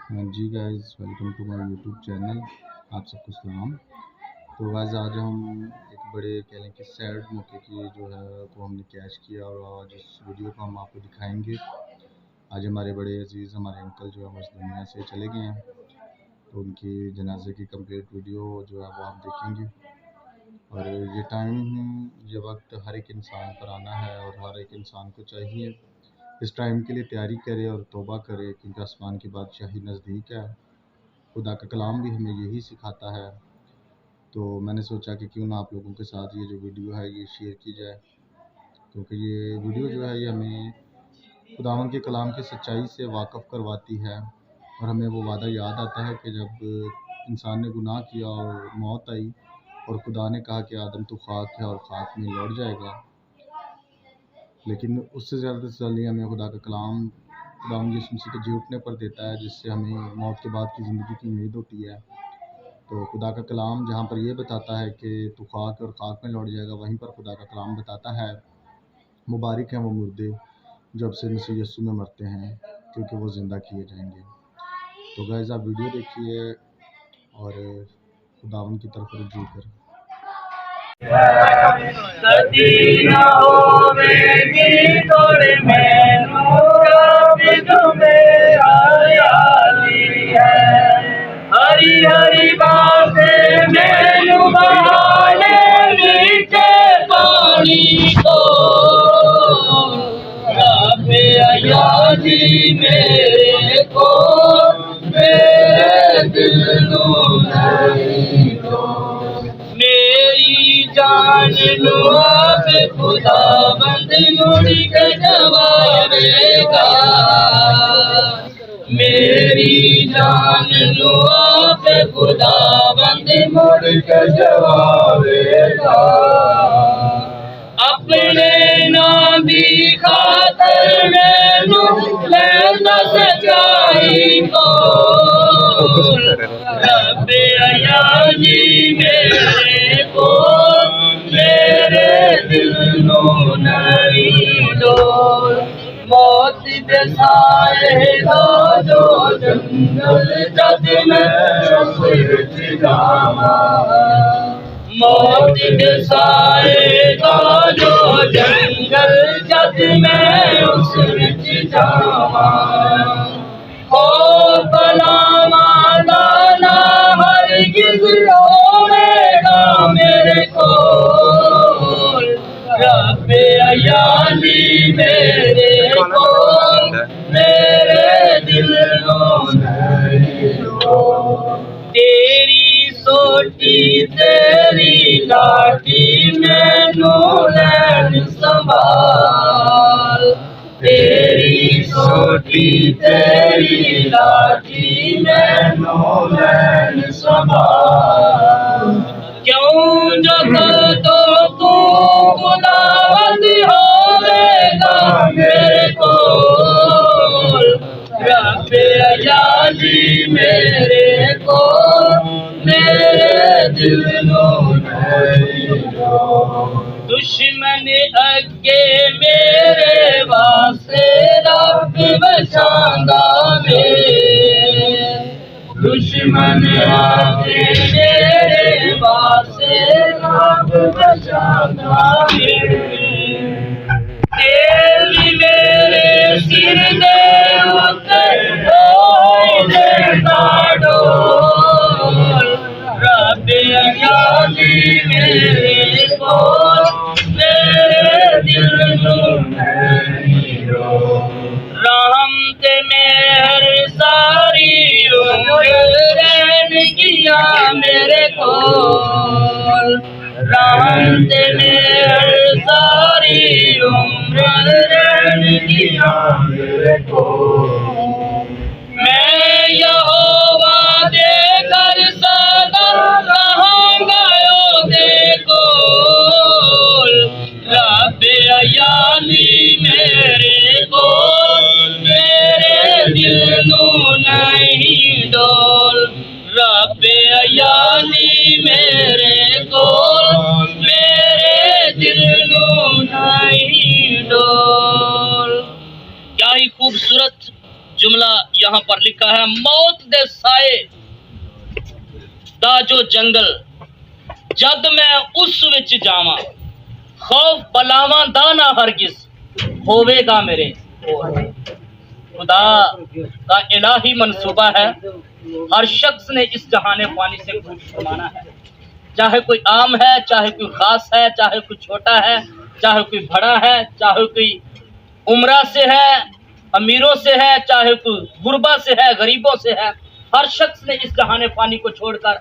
Ji guys, welcome to my YouTube channel. आप सबको सलाम। तो गाइस, आज हम एक बड़े कह लें कि सैड मौके की जो है को हमने कैच किया और आज इस वीडियो को हम आपको दिखाएंगे। आज हमारे बड़े अजीज़ हमारे अंकल जो है उस दुनिया से चले गए हैं, तो उनकी जनाजे की कंप्लीट वीडियो जो है वो आप देखेंगे। और ये टाइम, ये वक्त हर एक इंसान पर आना है और हर एक इंसान को चाहिए इस टाइम के लिए तैयारी करे और तौबा करे, क्योंकि आसमान की बादशाही नज़दीक है। खुदा का कलाम भी हमें यही सिखाता है। तो मैंने सोचा कि क्यों ना आप लोगों के साथ ये जो वीडियो है ये शेयर की जाए, क्योंकि ये वीडियो जो है ये हमें खुदावंद के कलाम की सच्चाई से वाक़फ़ करवाती है और हमें वो वादा याद आता है कि जब इंसान ने गुनाह किया और मौत आई और खुदा ने कहा कि आदम तो खाक है और खाक में लौट जाएगा। लेकिन उससे ज़्यादा तसल्ली हमें खुदा का कलाम खुदावंद यीशु मसीह के जी उठने पर देता है, जिससे हमें मौत के बाद की ज़िंदगी की उम्मीद होती है। तो खुदा का कलाम जहाँ पर ये बताता है कि तू खाक और खाक में लौट जाएगा, वहीं पर खुदा का कलाम बताता है मुबारक हैं वो मुर्दे जो अब से मसीह यीशु में मरते हैं, क्योंकि वो ज़िंदा किए जाएंगे। तो गाइस, आप वीडियो देखिए और खुदावन की तरफ रुजू करें। सदी न होवेगी तोड़े मैनू रब तुम्हें हरियाली है। हरी हरी बातें मैनू बहाने नीचे पानी को रब अयाली मेरे को मेरे दिल नू नहीं दो। मेरी जान लो आप खुदा बंद मुड़ के जवाबेगा। मेरी जान लो आप खुदा बंद मुड़ के जवाबेगा। अपने नाम की खातर मैनू लेना सच्चाई को रब अयाली मेरे को मेरे दिल नू नहीं डोल। मौत दे साए दा जो जंगल जद मैं उस विच जावां। मौत दे साए दा जो जंगल जद मैं उस विच जावां। ओ बलावां दा ना हरगिज़ होवेगा मेरे कोल। रब अयाली मेरे कोल मेरे दिल नू नहीं डोल। तेरी सोटी तेरी लाठी मैनू लैन संभाल। तेरी सोटी तेरी लाठी मैनू लैन संभाल। क्यों जब तो तू खुदावंद होवेगा मेरे कोल। रब अयाली मेरे कोल मेरे दिल नू नहीं डोल। दुश्मन अगे मेरे वास्ते रब बचांदा मेरे। दुश्मन अगे मेरे वास्ते रब बचांदा मेरे। तेल मेरे सिर दे उत्ते होई देता डोल। रब अयाली मेरे कोल मेरे दिल नू नहीं डोल। रहमत मेहर सारी उम्र रहनगिया मेरे कोल। रहमत मेहर सारी उम्र रहनगिया मेरे कोल। मैं यहोवा दे घर सदा रहूंगा ओदे कोल। रब अयाली मेरे कोल मेरे दिल नू नहीं डोल। रब अयाली मेरे कोल मेरे दिल नू नहीं डोल। क्या ही खूबसूरत यहाँ पर लिखा है, मौत दे साए दा जो जंगल जद मैं उस विच जावा, खौफ बलावा दा ना हरगिज होवेगा मेरे। खुदा का इलाही मंसूबा है, हर शख्स ने इस जहाने पानी से कुछ फरमाना है, चाहे कोई आम है, चाहे कोई खास है, चाहे कोई छोटा है, चाहे कोई बड़ा है, चाहे कोई उम्रा से है, अमीरों से है, चाहे कोई गुरबा से है, गरीबों से है, हर शख्स ने इस जहाने पानी को छोड़कर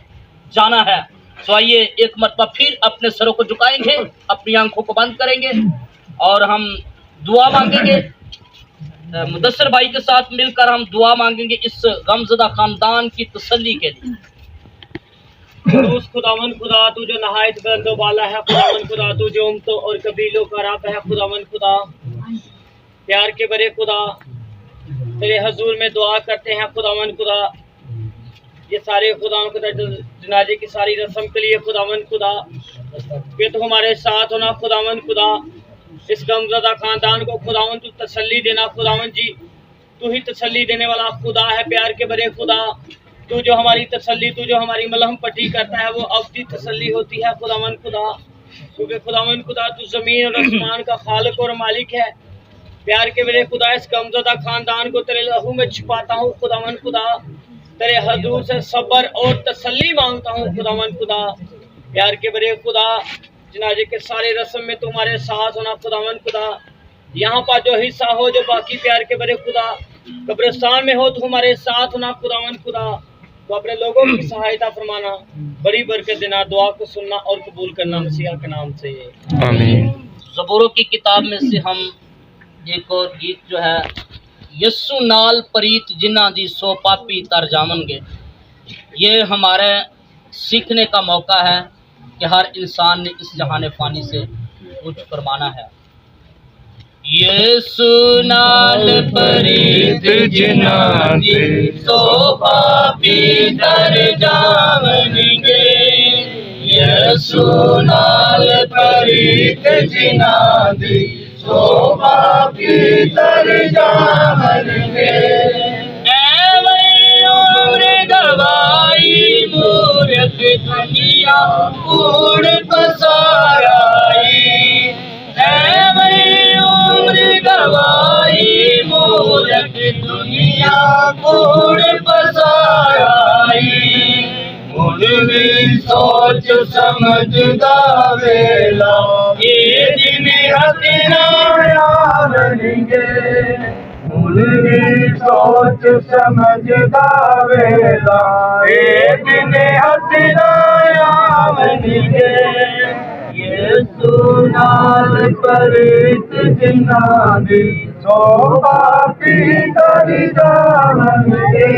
जाना है। तो आइए एक मरतबा फिर अपने सरों को झुकाएंगे, अपनी आंखों को बंद करेंगे और हम दुआ मांगेंगे। मुदस्सिर भाई के साथ मिलकर हम दुआ मांगेंगे इस गमज़दा खानदान की तसल्ली के लिए। उस खुदावन खुदा तू जो नहायत बुलंद वाला है, खुदावन खुदा तू जो उम्मतों और कबीलों का रब है, खुदावन खुदा प्यार के बड़े खुदा तेरे हजूर में दुआ करते हैं खुदावन खुदा, ये सारे खुदावन खुदा जनाजे की सारी रस्म के लिए खुदावन खुदा ये तो हमारे साथ होना खुदावन खुदा, इस गमज़दा खानदान को खुदावन तू तसल्ली देना खुदावन जी, तू ही तसल्ली देने वाला खुदा है प्यार के बड़े खुदा। तू जो हमारी तसल्ली, तू जो हमारी मलहम पट्टी करता है वो अब्दी तसल्ली होती है खुदावन खुदा, क्योंकि खुदावन खुदा तू ज़मीन और आसमान का खालिक और मालिक है प्यार के मेरे खुदा। इस गमज़दा खानदान को तेरे लहू में छुपाता हूँ खुदावन खुदा, तेरे हजूर से सब्र और तसल्ली मांगता हूँ खुदावन खुदा प्यार के बड़े खुदा। जनाजे के सारे रस्म में तुम्हारे साथ होना खुदावन खुदा, यहाँ पर जो हिस्सा हो जो बाकी प्यार के बड़े खुदा कब्रिस्तान में हो तो हमारे साथ होना खुदावन खुदा, तो अपने लोगों की सहायता फरमाना, बड़ी बरकत देना, दुआ को सुनना और कबूल करना मसीहा के नाम से आमीन। ज़बूरों की किताब में से हम एक और गीत जो है, यस्सु नाल परीत जिन्ना दी सो पापी तर जावनगे, ये हमारे सीखने का मौका है कि हर इंसान ने इस जहाने फ़ानी से कुछ फरमाना है। यस्सु नाल परीत जिन्ना दी सो पापी तर जावनगे, यस्सु नाल परीत जिन्ना दी सो पापी तर जावनगे, ऐवें उम्र गवाई मूर्ख दुनिया कूड़ पसाराई, ऐवें उम्र गवाई मूर्ख दुनिया कूड़ पसाराई, मुझे सोच समझदा वेला ये दिन हथना आवनगे, मुझे सोच समझदा वेला ये दिन हथना आवनगे, यस्सु नाल परीत जिन्ना दी सो पापी तर जावनगे,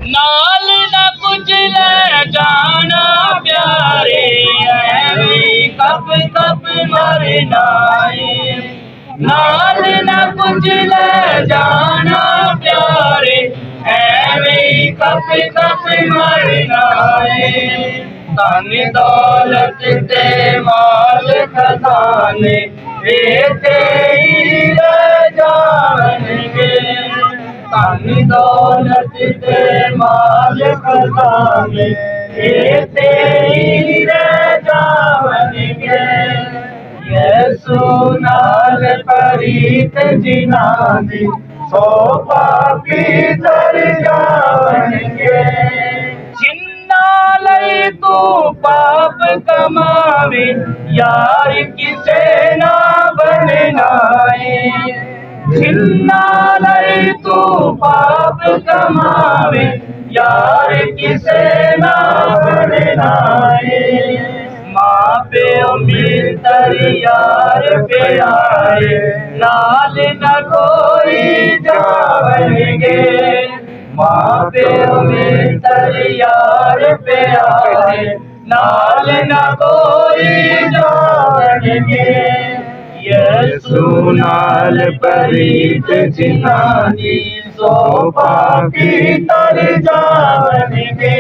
नाल न कुछ ले जाना प्यारे, ऐवें कब कब मरना है, नाल न कुछ ले जाना प्यारे, ऐवें कब कब मरना है, धन दौलत ते माल खजाने बेचे ही रह जावनगे, धन दौलत ते माल खजाने बेचे ही रह जावनगे, यस्सु नाल परीत जिन्ना दी सो पापी तर जावनगे, जिन्ना लई तू पाप कमावे यार किसे ना बनना है, जिन्ना लई तू पाप कमावे यार किसे ना बनना है, माँ प्यो मित्र यार प्यारे नाल न कोई जावनगे, माँ प्यो मित्र यार प्यारे नाल न कोई जावनगे, यस्सु नाल परीत जिन्ना दी सो पापी तर जावनगे,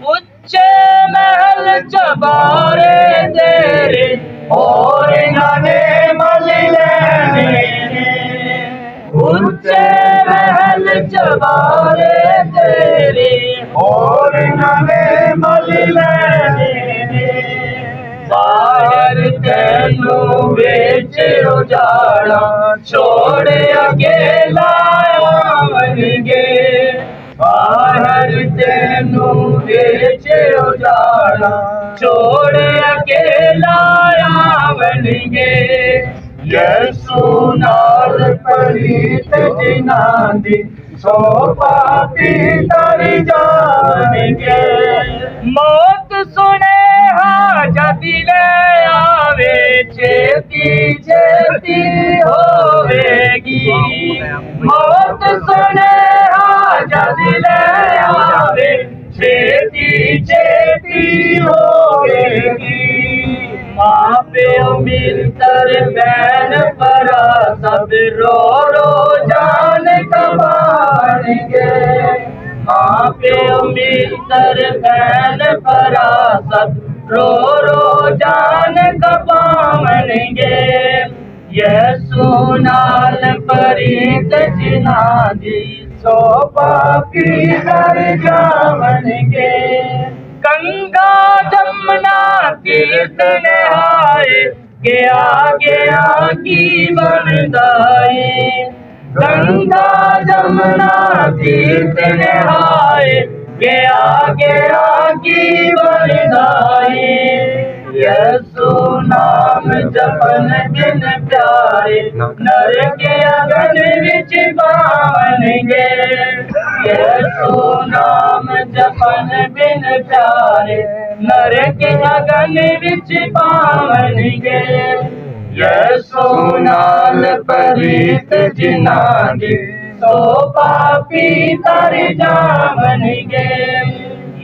उच्चे महल चबारे तेरे और नने मल लेने, उच्चे महल चबारे तेरे और नवे मल लेने बाहर तेनू बेच उजाड़ा छोड़ अकेला आवनगे बाहर तेनू बेच उजाड़ा छोड़ अकेला आवनगे यसु नाल प्रीत जिना दी सो पापी तर जानेंगे मौत सुने जदी ले आवे छेती छेती होवेगी मौत सुने जदी ले आवे छेती छेती होवेगी माँ प्यो मिलकर बहन परा सब रो रो जान कमाएंगे माँ प्यो मिलकर बहन परा सब रो रो जान कमाएंगे यसु नाल प्रीत जिना दी सो पापी कर जावनगे गंगा जमुना तीर्थ नहाए गया गया की बनदाई गंगा जमुना तीर्थ नहाए गया गया की बनदाई यसु नाम जपन बिन प्यारे नर के अगन विच पावनगे यसु नाम जपन बिन प्यारे नर के अगन विच पावनगे यसु नाल प्रीत जिना दी सो पापी तर जावनगे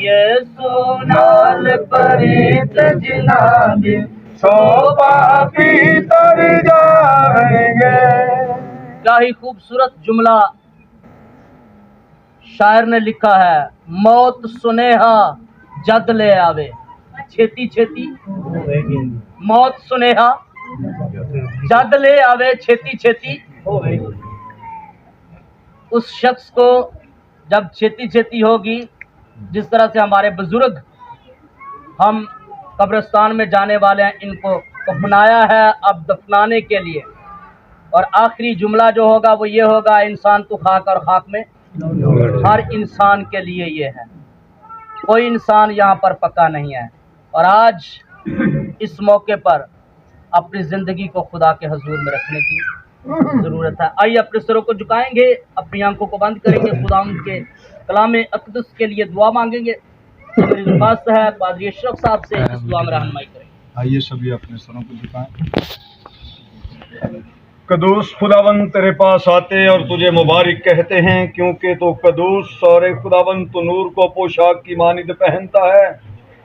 यसु नाल प्रीत जिना दी सो पापी तर जाएंगे। क्या ही खूबसूरत जुमला शायर ने लिखा है। मौत सुनेहा जद ले आवे छेती छेती मौत सुनेहा जद ले आवे छेती छेती उस शख्स को जब छेती छेती होगी जिस तरह से हमारे बुजुर्ग हम कब्रिस्तान में जाने वाले हैं इनको दफनाया है अब दफनाने के लिए और आखिरी जुमला जो होगा वो ये होगा इंसान तो खाक और खाक में हर इंसान के लिए ये है कोई इंसान यहाँ पर पक्का नहीं है और आज इस मौके पर अपनी ज़िंदगी को खुदा के हुजूर में रखने की ज़रूरत है। आइए अपने सिरों को झुकाएंगे अपनी आंखों को बंद करेंगे खुदा के कलाम अक़दस के लिए दुआ मांगेंगे। मेरी दरख्वास्त है पादरी अशरफ साहब से इस दुआ में रहनुमाई करें। आइए सभी अपने सरों को झुकाएं। कदूस खुदावन तेरे पास आते और तुझे मुबारक कहते हैं क्योंकि तू कदूस और खुदावन तू नूर को पोशाक की मानिद पहनता है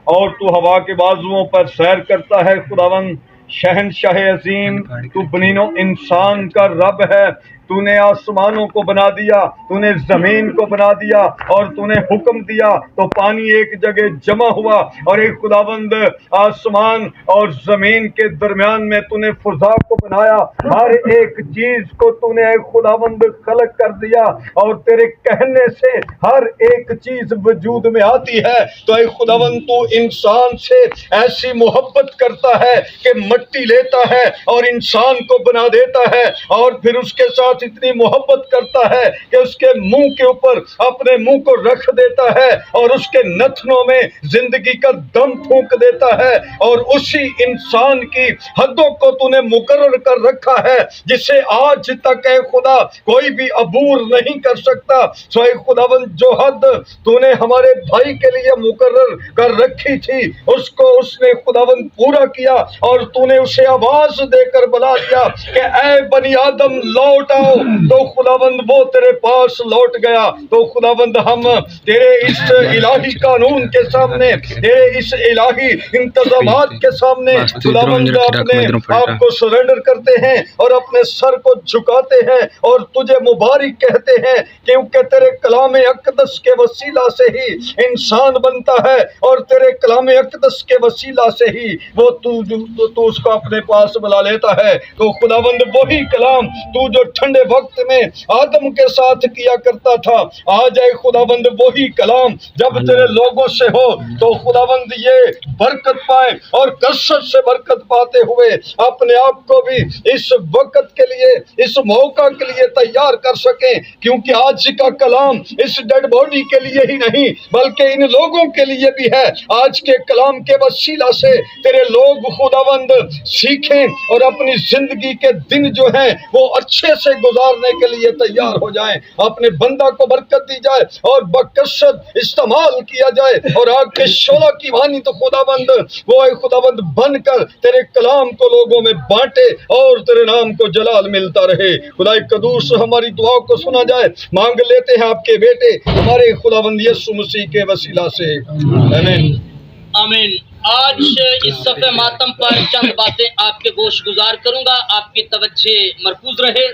और तू हवा के बाजुओं पर सैर करता है। खुदावन शहनशाह अजीम तू बनीनो इंसान का रब है। तूने आसमानों को बना दिया, तूने जमीन को बना दिया और तूने हुक्म दिया तो पानी एक जगह जमा हुआ और एक खुदाबंद आसमान और जमीन के दरमियान में तूने फजा को बनाया। हर एक चीज को तूने एक खुदाबंद खलक कर दिया और तेरे कहने से हर एक चीज वजूद में आती है। तो एक खुदाबंद तू इंसान से ऐसी मोहब्बत करता है कि मट्टी लेता है और इंसान को बना देता है और फिर उसके साथ इतनी मोहब्बत करता है कि उसके मुंह के ऊपर अपने मुंह को रख देता है और उसके नथनों में जिंदगी का दम फूंक देता है और उसी इंसान की हदों को तूने मुकर्रर कर रखा है जिसे आज तक है खुदा कोई भी अबूर नहीं कर सकता। सो ऐ खुदावंद जो हद तूने हमारे भाई के लिए मुकर्रर कर रखी थी उसको उसने खुदावंद पूरा किया और तूने उसे आवाज देकर बुला दिया कि ऐ बनी आदम लौट आओ। तो खुदावंद वो तेरे पास लौट गया। तो खुदावंद हम तेरे इस इलाही कानून के सामने, तेरे इस इलाही इंतजामात के सामने खुदावंद अपने आप को सरेंडर करते हैं और अपने सर को झुकाते हैं और तुझे मुबारक कहते हैं क्योंकि तेरे कलाम अक़दस के वसीला से ही इंसान बनता है और तेरे कलाम अक़दस के वसीला से ही वो तू उसको अपने पास बुला लेता है। तो खुदावंद वही कलाम तू जो ठंडे पहले वक्त में आदम के साथ किया करता था। आज ऐ खुदाबंद वही कलाम जब तेरे लोगों से हो तो खुदाबंद ये बरकत पाए और कसरत से बरकत पाते हुए अपने आप को भी इस वक्त के लिए, इस मौका के लिए तैयार कर सकें, क्योंकि आज का कलाम इस डेड बॉडी के लिए ही नहीं बल्कि इन लोगों के लिए भी है। आज के कलाम के वसीला से तेरे लोग खुदावंद सीखें और अपनी जिंदगी के दिन जो हैं वो अच्छे से गुजारने के लिए तैयार हो जाएं। अपने बंदा को बरकत दी जाए और बकसरत इस्तेमाल किया जाए और आग के शोला की वानी तो खुदावंद वो है खुदावंद बनकर तेरे कलाम को लोगों में बांटे और तेरे नाम को जलाल मिलता रहे। खुदाई कदूस हमारी दुआओं को सुना जाए, मांग लेते हैं आपके बेटे हमारे खुदावंद यीशु मसीह के वसीला से, आमीन। आमीन। आज इस सफ़े मातम पर चंद बातें आपके गोश गुजार करूंगा, आपकी तवज्जो मरकूज रहे।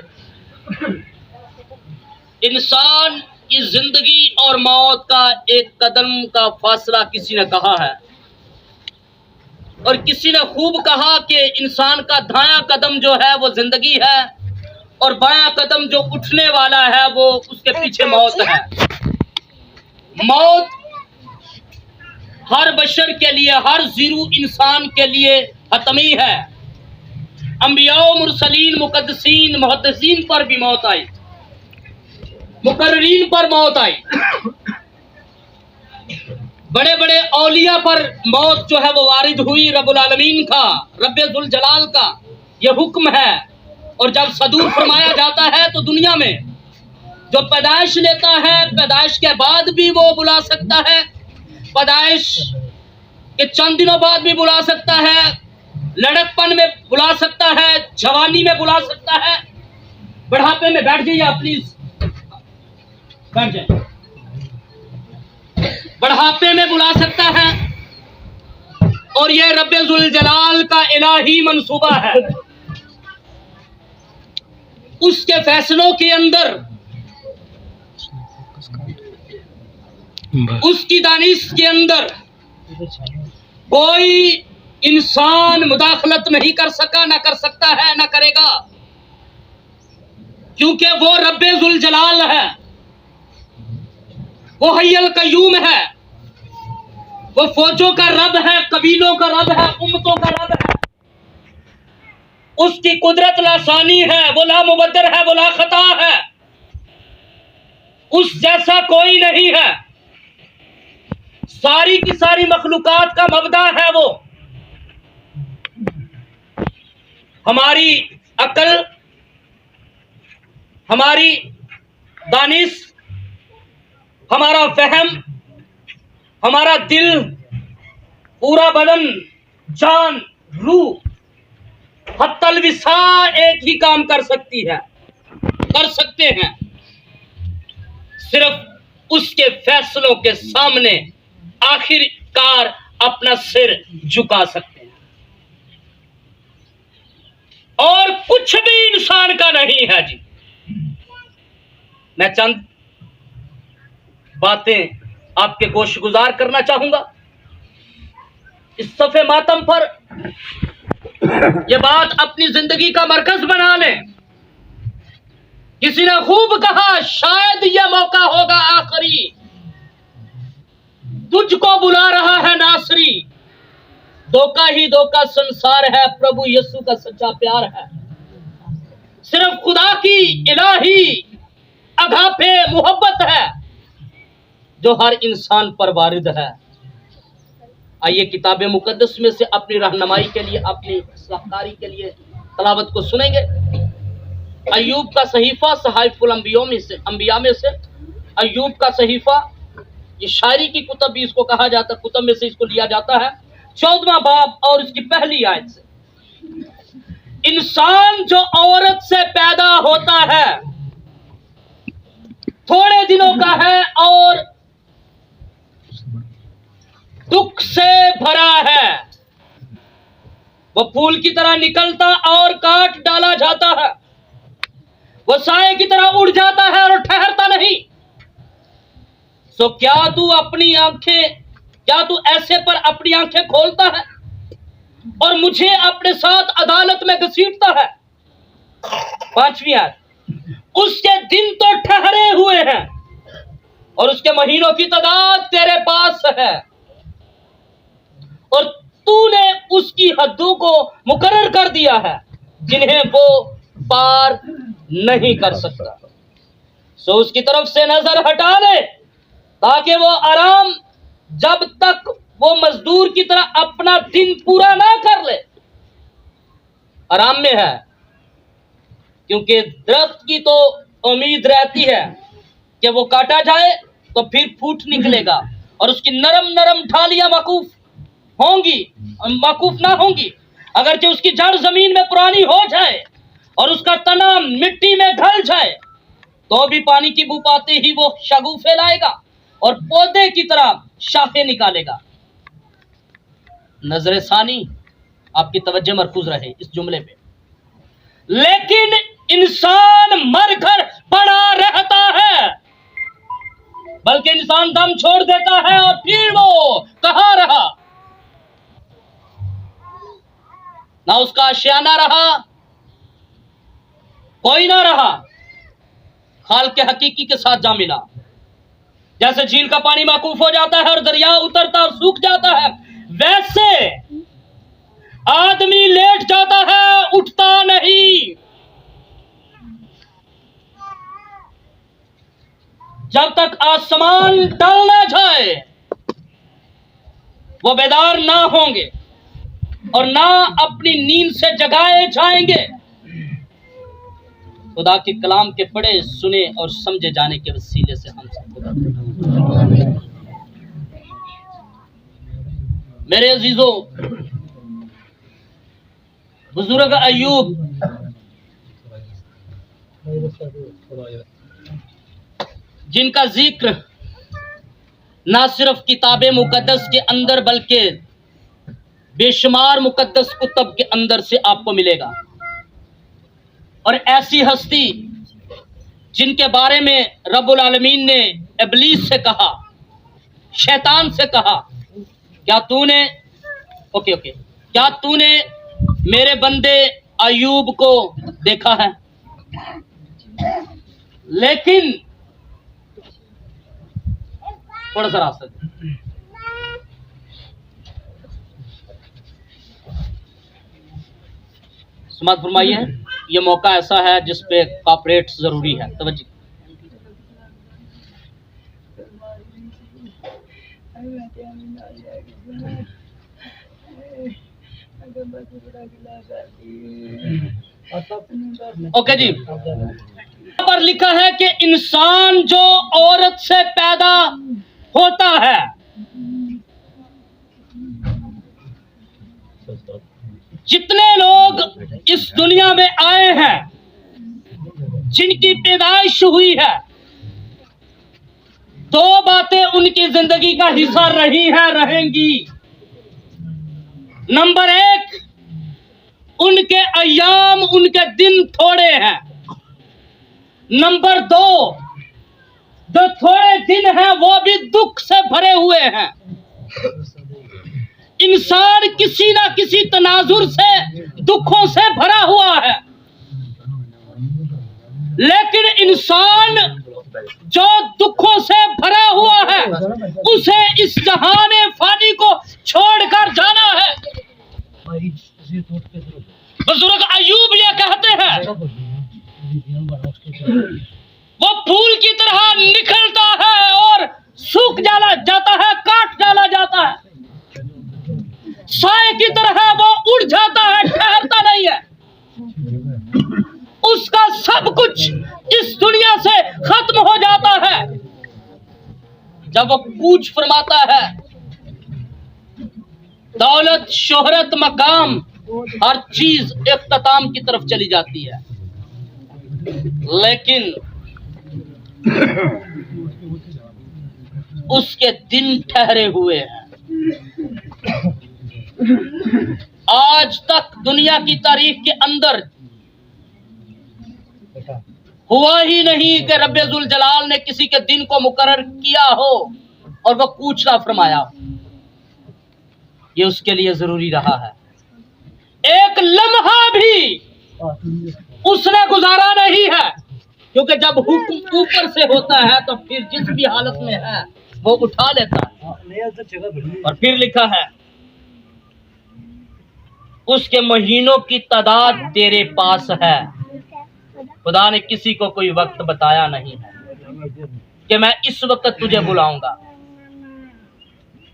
इंसान की जिंदगी और मौत का एक कदम का फासला किसी ने कहा है और किसी ने खूब कहा कि इंसान का दायां कदम जो है वो जिंदगी है और बायां कदम जो उठने वाला है वो उसके पीछे मौत है। मौत हर बशर के लिए, हर जीरू इंसान के लिए हतमी है। अंबिया, मुरसलीन, मुकद्दसीन, मुहद्दिसीन पर भी मौत आई, मुकर्रीन पर मौत आई, बड़े बड़े औलिया पर मौत जो है वो वारिद हुई। रब्बुल आलमीन का, रब्बे जुल जलाल का ये हुक्म है। और जब सदूर फरमाया जाता है तो दुनिया में जो पैदाइश लेता है, पैदाइश के बाद भी वो बुला सकता है, पैदाइश के चंद दिनों बाद भी बुला सकता है, लड़कपन में बुला सकता है, जवानी में बुला सकता है, बुढ़ापे में बैठ जाइए आप प्लीज, बैठ जाए, बुढ़ापे में बुला सकता है। और यह रब्बे जुल जलाल का इलाही मंसूबा है। उसके फैसलों के अंदर, उसकी दानिश के अंदर कोई इंसान मुदाखलत नहीं कर सका, ना कर सकता है, ना करेगा, क्योंकि वो रब्बे जुल जलाल है, वो हय्युल कय्यूम है, वो फौजों का रब है, कबीलों का रब है, उम्मतों का रब है। उसकी कुदरत लासानी है, वो ला मुबद्दर है, वो ला खता है, उस जैसा कोई नहीं है। सारी की सारी मखलूकात का मबदा है वो। हमारी अकल, हमारी दानिश, हमारा फहम, हमारा दिल, पूरा बदन, जान, रूह, हत्तल विसा एक ही काम कर सकती है, कर सकते हैं। सिर्फ उसके फैसलों के सामने आखिरकार अपना सिर झुका सकते हैं और कुछ भी इंसान का नहीं है जी। मैं चंद बातें आपके गोश गुजार करना चाहूंगा। इस सफ़े मातम पर यह बात अपनी जिंदगी का मरकज बना लें। किसी ने खूब कहा, शायद यह मौका होगा आखिरी, तुझको बुला रहा है नासरी। धोखा ही धोखा संसार है, प्रभु यीशु का सच्चा प्यार है। सिर्फ खुदा की इलाही अगापे मोहब्बत है जो हर इंसान पर वारिद है। आइए किताब मुकद्दस में से अपनी रहनुमाई के लिए, अपनी सहकारी के लिए तलावत को सुनेंगे। अय्यूब का सहीफा, सहाइफुल अंबिया में से अय्यूब का सहीफा, ये शायरी की कुतुब भी इसको कहा जाता है, कुतुब में से इसको लिया जाता है। 14वां बाब और इसकी पहली आयत से, इंसान जो औरत से पैदा होता है थोड़े दिनों का है और दुख से भरा है। वो फूल की तरह निकलता और काट डाला जाता है, वो साए की तरह उड़ जाता है और ठहरता नहीं। सो क्या तू ऐसे पर अपनी आंखें खोलता है और मुझे अपने साथ अदालत में घसीटता है। 5वीं आयत, उसके दिन तो ठहरे हुए हैं और उसके महीनों की तादाद तेरे पास है, और तूने उसकी हदों को मुकर्रर कर दिया है जिन्हें वो पार नहीं कर सकता। सो उसकी तरफ से नजर हटा ले ताकि वो आराम, जब तक वो मजदूर की तरह अपना दिन पूरा ना कर ले, आराम में है। क्योंकि दरख्त की तो उम्मीद रहती है कि वो काटा जाए तो फिर फूट निकलेगा और उसकी नरम नरम ढालियां माकूफ ना होंगी। अगर कि उसकी जड़ जमीन में पुरानी हो जाए और उसका तना मिट्टी में ढल जाए तो भी पानी की बू पाते ही वो शगुफे लाएगा और पौधे की तरह शाखें निकालेगा। नजर सानी, आपकी तवज्जो मरकूज रहे इस जुमले पे। लेकिन इंसान मरकर पड़ा रहता है, बल्कि इंसान दम छोड़ देता है और फिर वो कहां रहा, ना उसका आशियाना रहा, कोई ना रहा, खाल के हकीकी के साथ जा मिला। जैसे झील का पानी माकूफ हो जाता है और दरिया उतरता और सूख जाता है, वैसे आदमी लेट जाता है, उठता नहीं। जब तक आसमान टल ना जाए वो बेदार ना होंगे और ना अपनी नींद से जगाए जाएंगे। खुदा के कलाम के पढ़े सुने और समझे जाने के वसीले से हम सब मेरे अजीजों, बुजुर्ग अय्यूब जिनका जिक्र ना सिर्फ किताबे मुकद्दस के अंदर बल्कि बेशुमार मुकद्दस कुतब के अंदर से आपको मिलेगा, और ऐसी हस्ती जिनके बारे में रब्बुल आलमीन ने इब्लीस से कहा, शैतान से कहा, क्या तूने मेरे बंदे अय्यूब को देखा है? लेकिन थोड़ा सा रास्ता समाप्त फरमाइए। ये मौका ऐसा है जिस पे कॉपरेट जरूरी है। तवज्जो। ओके जी, यहाँ पर लिखा है कि इंसान जो औरत से पैदा होता है, जितने लोग इस दुनिया में आए हैं, जिनकी पैदाइश हुई है, दो बातें उनकी जिंदगी का हिस्सा रही है, रहेंगी। नंबर एक, उनके अय्याम, उनके दिन थोड़े हैं। नंबर दो, जो थोड़े दिन हैं वो भी दुख से भरे हुए हैं। इंसान किसी ना किसी तनाजुर से, दुखों से भरा हुआ है, लेकिन इंसान जो दुखों से भरा हुआ है उसे इस जहाने फानी को छोड़कर जाना है। बुजुर्ग अय्यूब ये कहते हैं, वो फूल की तरह निकलता है और सूख जाता है, काट डाला जाता है, साए की तरह वो उड़ जाता है, ठहरता नहीं है। उसका सब कुछ इस दुनिया से खत्म हो जाता है। जब वो कूच फरमाता है, दौलत, शोहरत, मकाम, हर चीज इख्तिताम की तरफ चली जाती है, लेकिन उसके दिन ठहरे हुए हैं। आज तक दुनिया की तारीख के अंदर हुआ ही नहीं कि रब्बे जुल जलाल ने किसी के दिन को मुकर्रर किया हो और वह कूच ना फरमाया हो। ये उसके लिए जरूरी रहा है। एक लम्हा भी उसने गुजारा नहीं है क्योंकि जब हुक्म ऊपर से होता है तो फिर जिस भी हालत में है वो उठा लेता है। और फिर लिखा है उसके महीनों की तादाद तेरे पास है, खुदा ने किसी को कोई वक्त बताया नहीं है कि मैं इस वक्त तुझे बुलाऊंगा।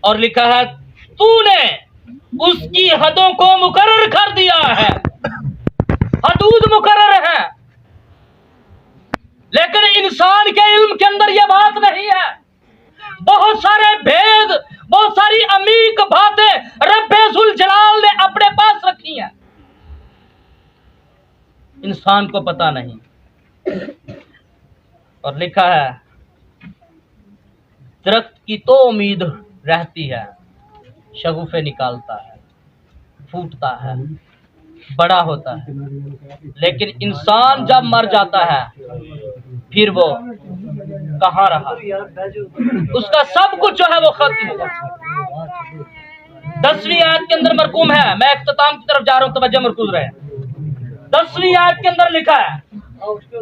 और लिखा है तूने उसकी हदों को मुकर्रर कर दिया है, हदूद मुकर्रर है, लेकिन इंसान के इल्म के अंदर यह बात नहीं है। बहुत सारे भेद, बहुत सारी अमीक बातें रब्बे जुल जलाल ने अपने पास रखी हैं, इंसान को पता नहीं। और लिखा है दरख्त की तो उम्मीद रहती है, शगुफे निकालता है, फूटता है, बड़ा होता है, लेकिन इंसान जब मर जाता है फिर वो कहाँ रहा, उसका सब कुछ जो है वो खत्म होगा। 10वीं आयत के अंदर मरकूम है, मैं इख्तिताम की तरफ जा रहा हूं, तवज्जो मरकूज रहे। 10वीं आयत के अंदर लिखा है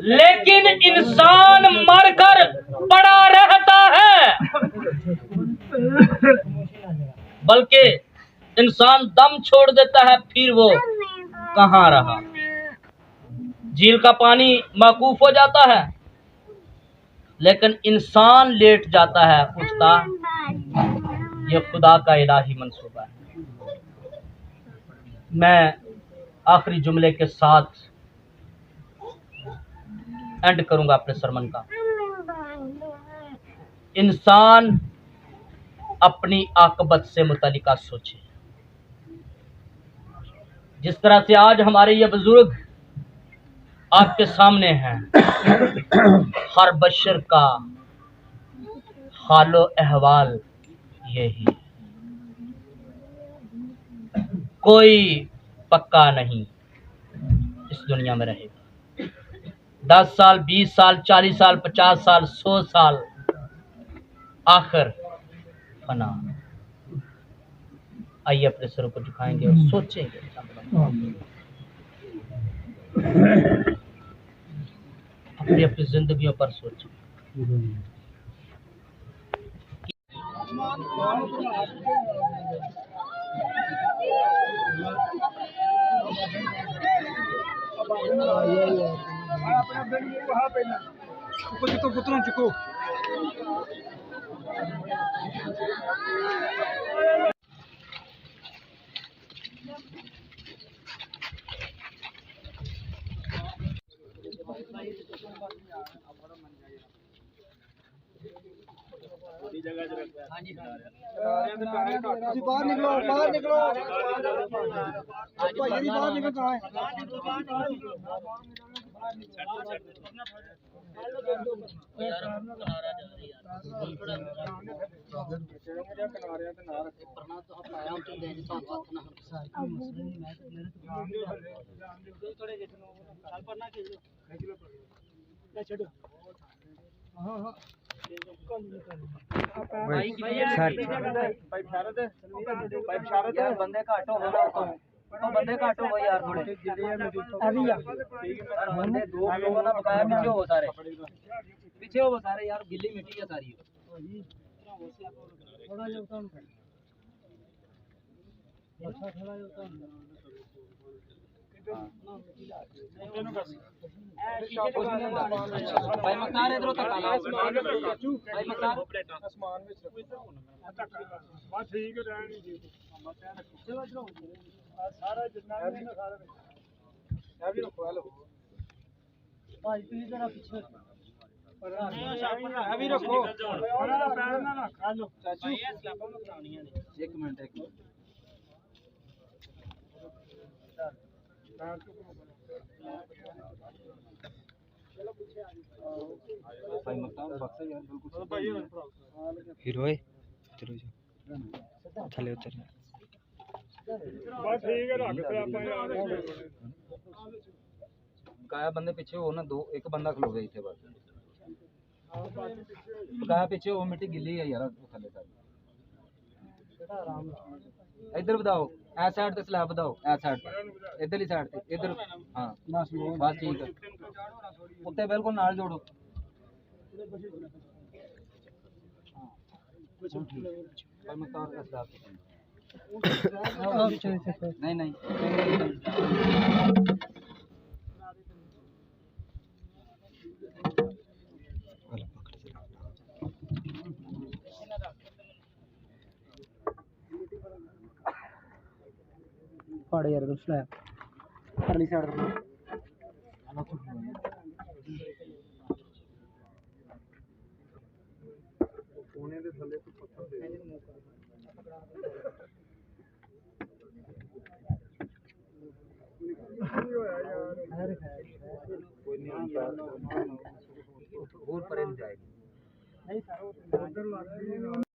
लेकिन इंसान मरकर पड़ा रहता है, बल्कि इंसान दम छोड़ देता है फिर वो कहाँ रहा। झील का पानी मौकूफ हो जाता है लेकिन इंसान लेट जाता है, उठता। ये खुदा का इलाही मंसूबा है। मैं आखिरी जुमले के साथ एंड करूंगा अपने सरमन का। इंसान अपनी आकबत से मुतालिका सोचे। जिस तरह से आज हमारे ये बुजुर्ग आपके सामने हैं, हर बशर का हालो अहवाल यही है। कोई पक्का नहीं इस दुनिया में रहेगा। 10 साल, 20 साल, 40 साल, 50 साल, 100 साल, आखिर फना। आइए अपने सरों को झुकाएंगे और सोचेंगे अपनी अपनी जिंदगियों पर सोचें। चुको बाहर निकलो, बाहर निकलो, बाहर निकल कहाँ है? बंदे का ऑटो होना तो बंदे का ऑटो हो यार, थोड़े बंदे दो लोगों ने बकाया पीछे हो सारे यार, गिल्ली मिट्टी है सारी। भाई मकान इधर तक आना, भाई मकान आसमान में बस ठीक है, रहनी जी सारा जितना है ना, सारा है भी रखो। हेलो भाई प्लीज जरा पीछे है भी रखो, पैर ना खा लो चाचू। एक मिनट हीरो चलो थले उतर काया बंदे पीछे हो ना, दो एक बंदा खलो गई थे बस। काया पीछे वो मिट्टी गिल्ली है यार, थले इधर बताओ ए साइड ते स्लैब बताओ ए साइड ते इधरली साइड ते इधर हां बस ठीक है उत्ते बिल्कुल नाल जोड़ो पर मैं तार का स्लैब नहीं नहीं फाड़े यार स्लैब परली साइड कोने दे थल्ले तो पत्थर दे कोई नहीं और परे नहीं जाएगी नहीं सर